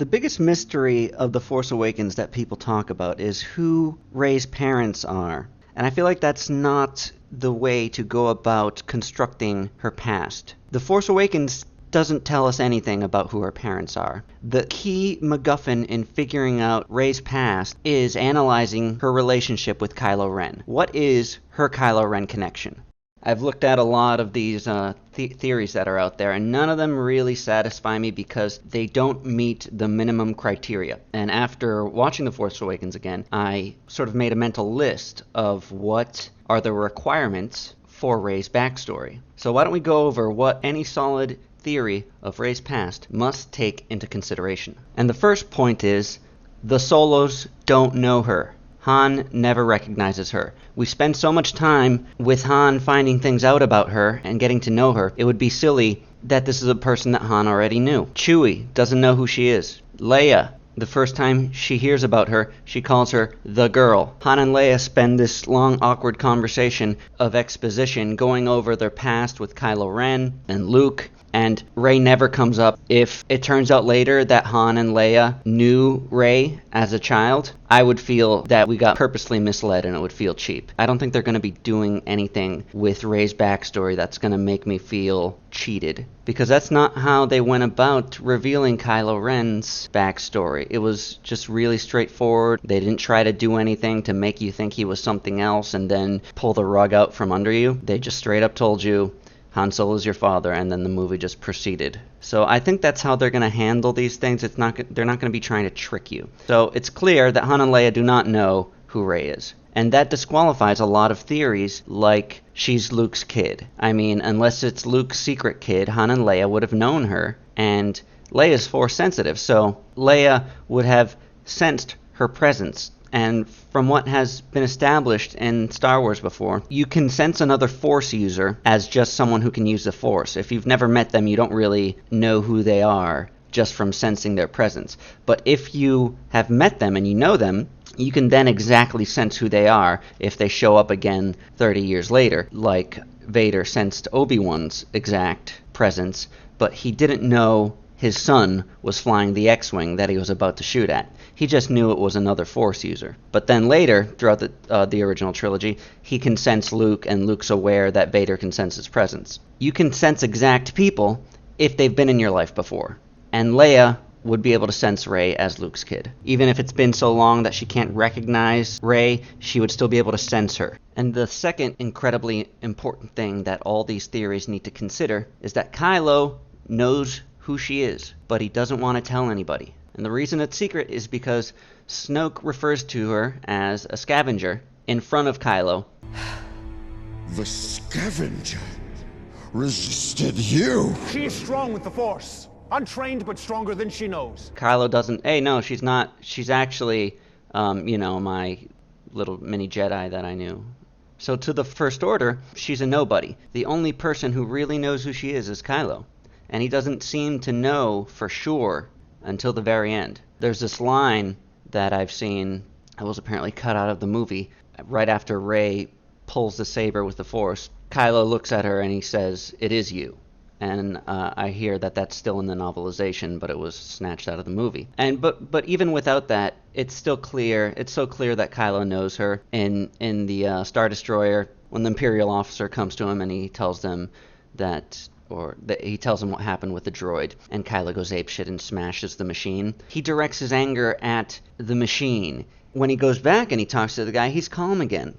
The biggest mystery of The Force Awakens that people talk about is who Rey's parents are. And I feel like that's not the way to go about constructing her past. The Force Awakens doesn't tell us anything about who her parents are. The key MacGuffin in figuring out Rey's past is analyzing her relationship with Kylo Ren. What is her Kylo Ren connection? I've looked at a lot of these theories that are out there, and none of them really satisfy me because they don't meet the minimum criteria. And after watching The Force Awakens again, I sort of made a mental list of what are the requirements for Rey's backstory. So why don't we go over what any solid theory of Rey's past must take into consideration. And the first point is, the Solos don't know her. Han never recognizes her. We spend so much time with Han finding things out about her and getting to know her, it would be silly that this is a person that Han already knew. Chewie doesn't know who she is. Leia, the first time she hears about her, she calls her the girl. Han and Leia spend this long, awkward conversation of exposition going over their past with Kylo Ren and Luke, and Rey never comes up. If it turns out later that Han and Leia knew Rey as a child, I would feel that we got purposely misled and it would feel cheap. I don't think they're going to be doing anything with Rey's backstory that's going to make me feel cheated, because that's not how they went about revealing Kylo Ren's backstory. It was just really straightforward. They didn't try to do anything to make you think he was something else and then pull the rug out from under you. They just straight up told you, Han Solo is your father, and then the movie just proceeded. So I think that's how they're going to handle these things. They're not going to be trying to trick you. So it's clear that Han and Leia do not know who Rey is. And that disqualifies a lot of theories like she's Luke's kid. I mean, unless it's Luke's secret kid, Han and Leia would have known her. And Leia's Force sensitive, so Leia would have sensed her presence. And from what has been established in Star Wars before, you can sense another Force user as just someone who can use the Force. If you've never met them, you don't really know who they are just from sensing their presence. But if you have met them and you know them, you can then exactly sense who they are if they show up again 30 years later, like Vader sensed Obi-Wan's exact presence, but he didn't know his son was flying the X-Wing that he was about to shoot at. He just knew it was another Force user. But then later, throughout the original trilogy, he can sense Luke, and Luke's aware that Vader can sense his presence. You can sense exact people if they've been in your life before. And Leia would be able to sense Rey as Luke's kid. Even if it's been so long that she can't recognize Rey, she would still be able to sense her. And the second incredibly important thing that all these theories need to consider is that Kylo knows who she is, but he doesn't want to tell anybody. And the reason it's secret is because Snoke refers to her as a scavenger in front of Kylo. The scavenger resisted you. She is strong with the Force. Untrained, but stronger than she knows. Kylo doesn't, hey, no, she's not. She's actually, my little mini Jedi that I knew. So to the First Order, she's a nobody. The only person who really knows who she is Kylo. And he doesn't seem to know for sure until the very end. There's this line that I've seen that was apparently cut out of the movie. Right after Rey pulls the saber with the Force, Kylo looks at her and he says, "It is you." And I hear that that's still in the novelization, but it was snatched out of the movie. And but even without that, it's still clear. It's so clear that Kylo knows her. In the Star Destroyer, when the Imperial officer comes to him and he tells them that. He tells him what happened with the droid, and Kylo goes apeshit and smashes the machine. He directs his anger at the machine. When he goes back and he talks to the guy, he's calm again.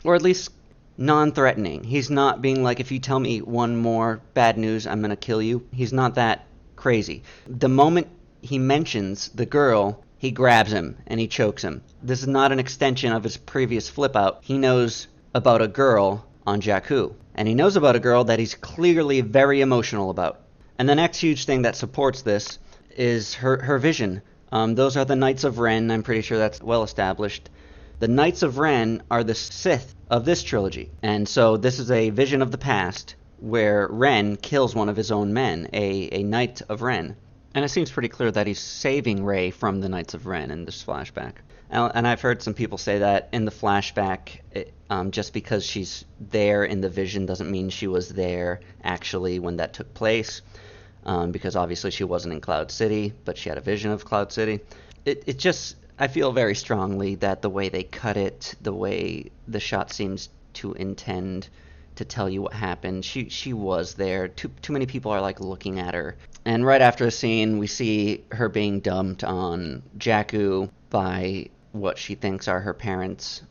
Or at least non-threatening. He's not being like, if you tell me one more bad news, I'm going to kill you. He's not that crazy. The moment he mentions the girl, he grabs him and he chokes him. This is not an extension of his previous flip-out. He knows about a girl on Jakku. And he knows about a girl that he's clearly very emotional about. And the next huge thing that supports this is her vision. Those are the Knights of Ren. I'm pretty sure that's well established. The Knights of Ren are the Sith of this trilogy. And so this is a vision of the past where Ren kills one of his own men, a Knight of Ren. And it seems pretty clear that he's saving Rey from the Knights of Ren in this flashback. And I've heard some people say that in the flashback, just because she's there in the vision doesn't mean she was there actually when that took place. because obviously she wasn't in Cloud City, but she had a vision of Cloud City. It just, I feel very strongly that the way they cut it, the way the shot seems to intend to tell you what happened, she was there. Too many people are like looking at her. And right after the scene, we see her being dumped on Jakku by what she thinks are her parents.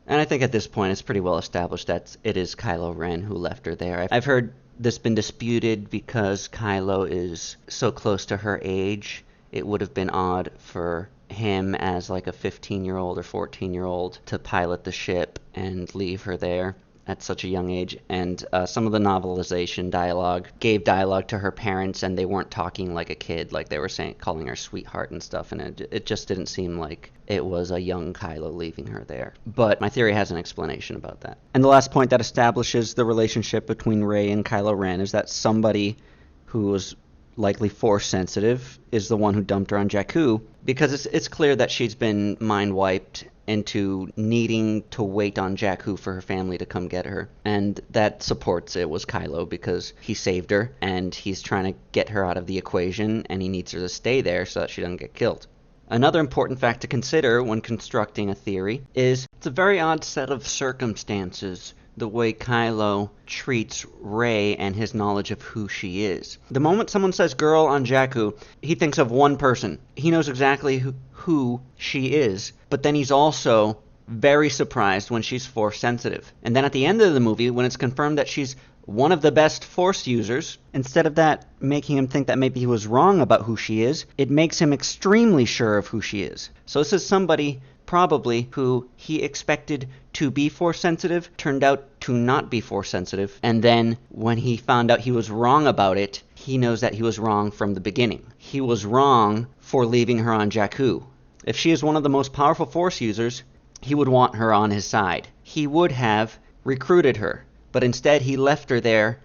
And I think at this point it's pretty well established that it is Kylo Ren who left her there. I've heard this been disputed because Kylo is so close to her age. It would have been odd for him as like a 15-year-old or 14-year-old to pilot the ship and leave her there at such a young age. And some of the novelization dialogue gave dialogue to her parents, and they weren't talking like a kid, like they were saying, calling her sweetheart and stuff, and it just didn't seem like it was a young Kylo leaving her there. But my theory has an explanation about that. And the last point that establishes the relationship between Rey and Kylo Ren is that somebody who was likely Force sensitive is the one who dumped her on Jakku, because it's clear that she's been mind wiped into needing to wait on Jakku for her family to come get her. And that supports it was Kylo, because he saved her and he's trying to get her out of the equation, and he needs her to stay there so that she doesn't get killed. Another important fact to consider when constructing a theory is it's a very odd set of circumstances, the way Kylo treats Rey and his knowledge of who she is. The moment someone says girl on Jakku, he thinks of one person. He knows exactly who she is, but then he's also very surprised when she's Force sensitive. And then at the end of the movie, when it's confirmed that she's one of the best Force users, instead of that making him think that maybe he was wrong about who she is, it makes him extremely sure of who she is. So this is somebody probably who he expected to be Force sensitive, turned out to not be Force sensitive, and then when he found out he was wrong about it, he knows that he was wrong from the beginning. He was wrong for leaving her on Jakku. If she is one of the most powerful Force users, he would want her on his side. He would have recruited her, but instead he left her there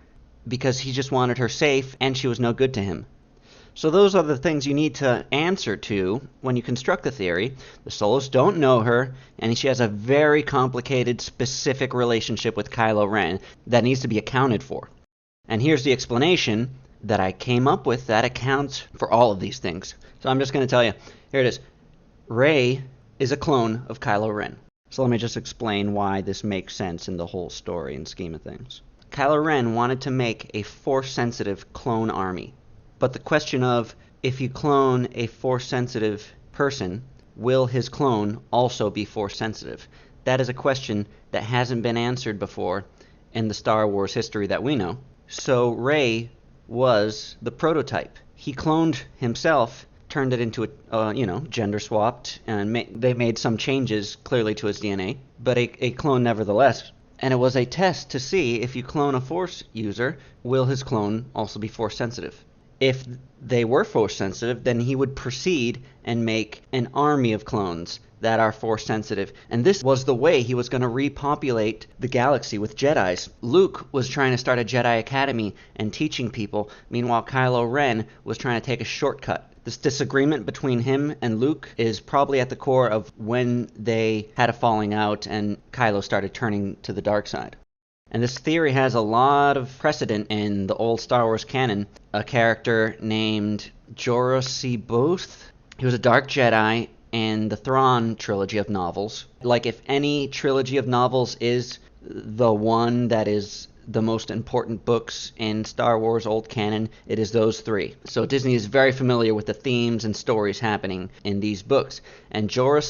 because he just wanted her safe and she was no good to him. So those are the things you need to answer to when you construct the theory. The Solos don't know her, and she has a very complicated, specific relationship with Kylo Ren that needs to be accounted for. And here's the explanation that I came up with that accounts for all of these things. So I'm just going to tell you. Here it is. Rey is a clone of Kylo Ren. So let me just explain why this makes sense in the whole story and scheme of things. Kylo Ren wanted to make a Force-sensitive clone army. But the question of, if you clone a Force-sensitive person, will his clone also be Force-sensitive? That is a question that hasn't been answered before in the Star Wars history that we know. So Rey was the prototype. He cloned himself, turned it into a, gender swapped, and they made some changes clearly to his DNA, but a clone nevertheless. And it was a test to see if you clone a Force user, will his clone also be Force sensitive? If they were Force sensitive, then he would proceed and make an army of clones that are Force sensitive. And this was the way he was going to repopulate the galaxy with Jedis. Luke was trying to start a Jedi Academy and teaching people. Meanwhile, Kylo Ren was trying to take a shortcut. This disagreement between him and Luke is probably at the core of when they had a falling out and Kylo started turning to the dark side. And this theory has a lot of precedent in the old Star Wars canon. A character named Jorah C'Baoth. He was a Dark Jedi in the Thrawn trilogy of novels. Like, if any trilogy of novels is the one that is the most important books in Star Wars old canon, it is those three. So Disney is very familiar with the themes and stories happening in these books. And Jorah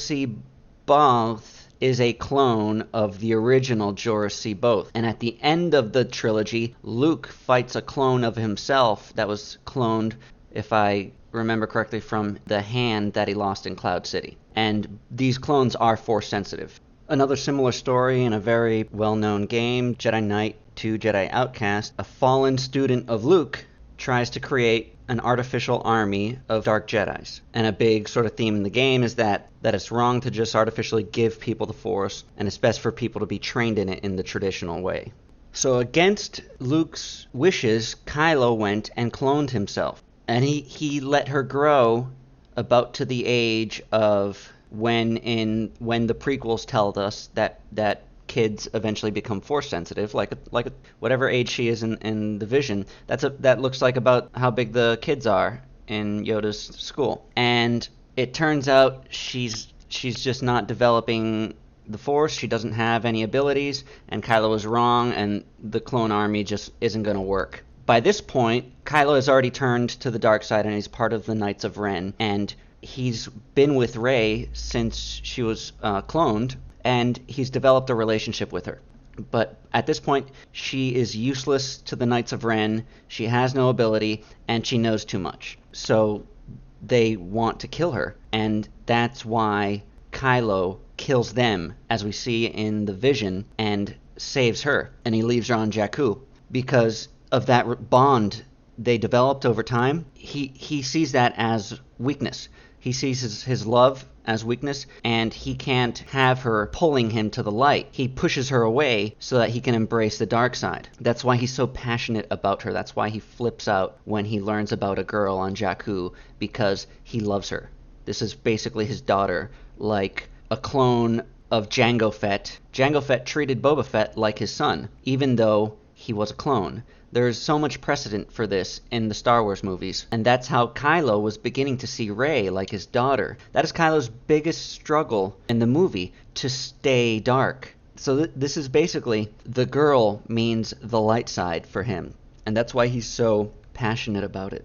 C'Baoth is a clone of the original Jorah C'Baoth. And at the end of the trilogy, Luke fights a clone of himself that was cloned, if I remember correctly, from the hand that he lost in Cloud City. And these clones are Force sensitive. Another similar story in a very well-known game, Jedi Knight 2 Jedi Outcast, a fallen student of Luke tries to create an artificial army of Dark Jedis. And a big sort of theme in the game is that it's wrong to just artificially give people the Force, and it's best for people to be trained in it in the traditional way. So against Luke's wishes, Kylo went and cloned himself. And he let her grow about to the age of when the prequels tell us that kids eventually become force sensitive, like whatever age she is in the Vision. That looks like about how big the kids are in Yoda's school. And it turns out she's just not developing the Force. She doesn't have any abilities, and Kylo is wrong, and the clone army just isn't going to work. By this point, Kylo has already turned to the dark side, and he's part of the Knights of Ren, and he's been with Rey since she was cloned, and he's developed a relationship with her. But at this point, she is useless to the Knights of Ren, she has no ability, and she knows too much. So they want to kill her, and that's why Kylo kills them, as we see in the Vision, and saves her, and he leaves her on Jakku. Because of that bond they developed over time, he sees that as weakness. He sees his love as weakness, and he can't have her pulling him to the light. He pushes her away so that he can embrace the dark side. That's why he's so passionate about her. That's why he flips out when he learns about a girl on Jakku, because he loves her. This is basically his daughter, like a clone of Jango Fett. Jango Fett treated Boba Fett like his son, even though he was a clone. There's so much precedent for this in the Star Wars movies, and that's how Kylo was beginning to see Rey like his daughter. That is Kylo's biggest struggle in the movie, to stay dark. So this is basically, the girl means the light side for him, and that's why he's so passionate about it.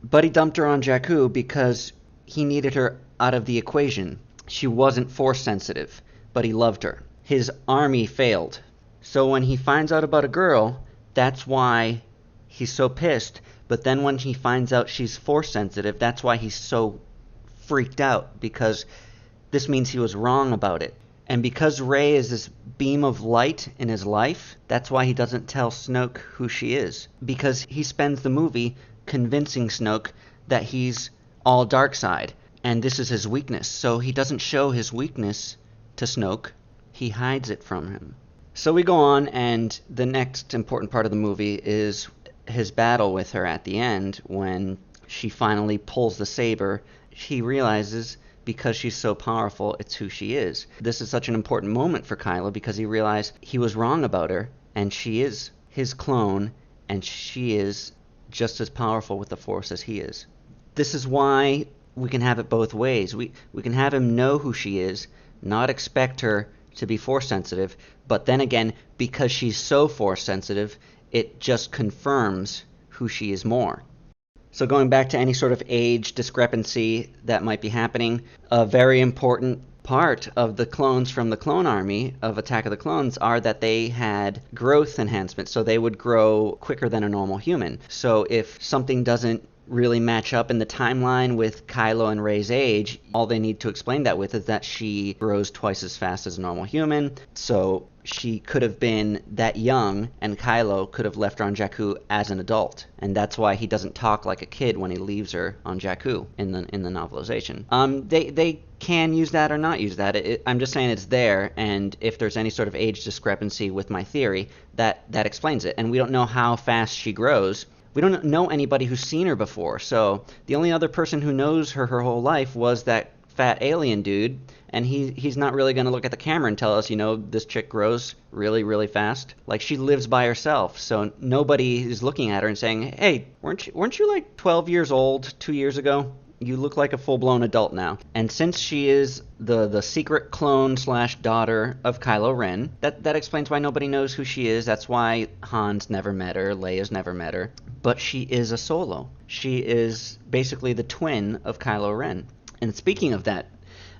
But he dumped her on Jakku because he needed her out of the equation. She wasn't force sensitive, but he loved her. His army failed. So when he finds out about a girl, that's why he's so pissed. But then when he finds out she's force sensitive, that's why he's so freaked out, because this means he was wrong about it. And because Rey is this beam of light in his life, that's why he doesn't tell Snoke who she is. Because he spends the movie convincing Snoke that he's all dark side, and this is his weakness. So he doesn't show his weakness to Snoke, he hides it from him. So we go on, and the next important part of the movie is his battle with her at the end. When she finally pulls the saber, he realizes, because she's so powerful, it's who she is. This is such an important moment for Kylo, because he realized he was wrong about her, and she is his clone, and she is just as powerful with the Force as he is. This is why we can have it both ways. We can have him know who she is, not expect her to be force sensitive, but then again, because she's so force sensitive, it just confirms who she is more. So going back to any sort of age discrepancy that might be happening, a very important part of the clones from the clone army of Attack of the Clones are that they had growth enhancement, so they would grow quicker than a normal human. So if something doesn't really match up in the timeline with Kylo and Rey's age, all they need to explain that with is that she grows twice as fast as a normal human. So she could have been that young, and Kylo could have left her on Jakku as an adult, and that's why he doesn't talk like a kid when he leaves her on Jakku in the novelization. They can use that or not use that. I'm just saying it's there, and if there's any sort of age discrepancy with my theory, that explains it. And we don't know how fast she grows. We don't know anybody who's seen her before, so the only other person who knows her whole life was that fat alien dude, and he's not really going to look at the camera and tell us, this chick grows really, really fast. Like, she lives by herself, so nobody is looking at her and saying, hey, weren't you like 12 years old 2 years ago? You look like a full-blown adult now. And since she is the secret clone / daughter of Kylo Ren, that explains why nobody knows who she is. That's why Han's never met her, Leia's never met her. But she is a Solo. She is basically the twin of Kylo Ren. And speaking of that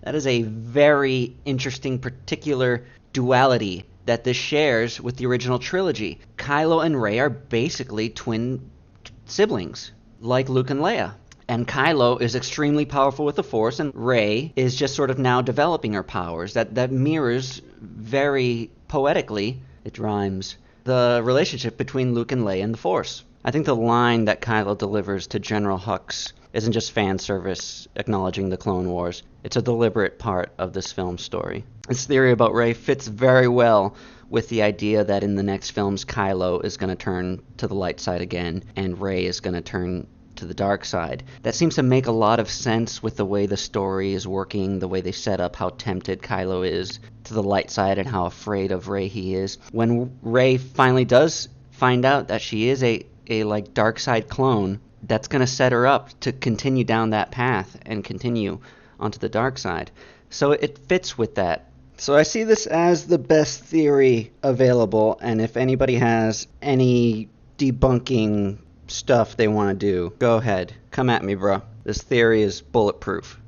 is a very interesting particular duality that this shares with the original trilogy. Kylo and Rey are basically twin siblings, like Luke and Leia. And Kylo is extremely powerful with the Force, and Rey is just sort of now developing her powers. That mirrors very poetically, it rhymes, the relationship between Luke and Leia and the Force. I think the line that Kylo delivers to General Hux isn't just fan service acknowledging the Clone Wars. It's a deliberate part of this film's story. This theory about Rey fits very well with the idea that in the next films Kylo is going to turn to the light side again, and Rey is going to turn to the dark side. That seems to make a lot of sense with the way the story is working, the way they set up how tempted Kylo is to the light side and how afraid of Rey he is. When Rey finally does find out that she is a like dark side clone, that's going to set her up to continue down that path and continue onto the dark side. So it fits with that. So I see this as the best theory available, and if anybody has any debunking stuff they want to do, go ahead. Come at me, bro. This theory is bulletproof.